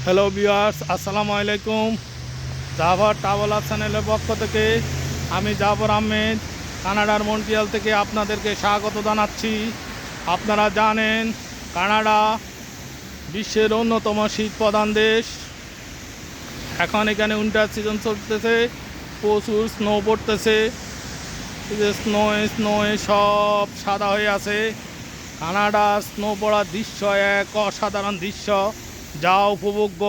Hello viewers, আসসালামু আলাইকুম। জাভার traveller চ্যানেলের পক্ষ থেকে আমি জাফর আহমেদ কানাডার মন্ট্রিয়াল থেকে আপনাদেরকে স্বাগত জানাচ্ছি। আপনারা জানেন কানাডা বিশ্বের অন্যতম শীত প্রধান দেশ। এখন এখানে উইন্টার সিজন চলতেছে, প্রচুর স্নো পড়তেছে। স্নোয়ে সব সাদা হয়ে আছে। কানাডা স্নো পড়ার দৃশ্য এক অসাধারণ দৃশ্য, যা উপভোগ্য।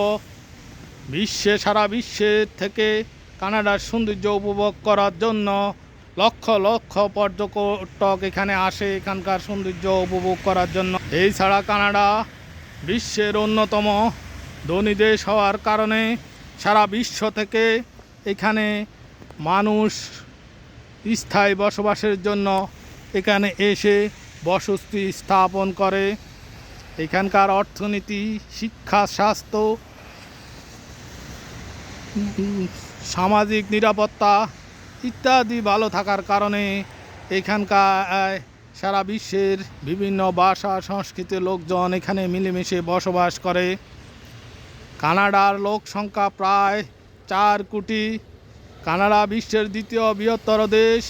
সারা বিশ্বের থেকে কানাডার সৌন্দর্য উপভোগ করার জন্য লক্ষ লক্ষ পর্যটক এখানে আসে এখানকার সৌন্দর্য উপভোগ করার জন্য। এছাড়া কানাডা বিশ্বের অন্যতম ধনী দেশ হওয়ার কারণে সারা বিশ্ব থেকে এখানে মানুষ স্থায়ী বসবাসের জন্য এখানে এসে বসতি স্থাপন করে। এখানকার অর্থনীতি, শিক্ষা, স্বাস্থ্য, সামাজিক নিরাপত্তা ইত্যাদি ভালো থাকার কারণে এখানকার সারা বিশ্বের বিভিন্ন ভাষা সংস্কৃতির লোকজন এখানে মিলেমিশে বসবাস করে। কানাডার লোক সংখ্যা প্রায় 4 কোটি। কানাডা বিশ্বের দ্বিতীয় বৃহত্তর দেশ।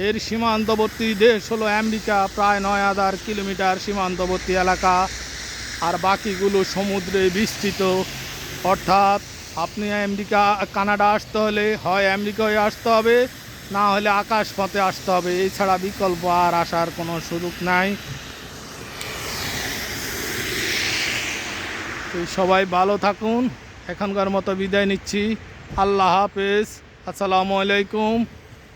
এর সীমান্তবর্তী দেশ হলো আমেরিকা, প্রায় 9000 কিলোমিটার সীমান্তবর্তী এলাকা, আর বাকিগুলো সমুদ্রে বিস্তৃত। অর্থাৎ আপনি কানাডা আসতে হলে হয় আমেরিকা হয়ে আসতে হবে, না হলে আকাশপথে আসতে হবে। এছাড়া বিকল্প আর আসার কোনো সুযোগ নাই। তো সবাই ভালো থাকুন। এখনকার মতো বিদায় নিচ্ছি। আল্লাহ হাফেজ। আসসালামু আলাইকুম।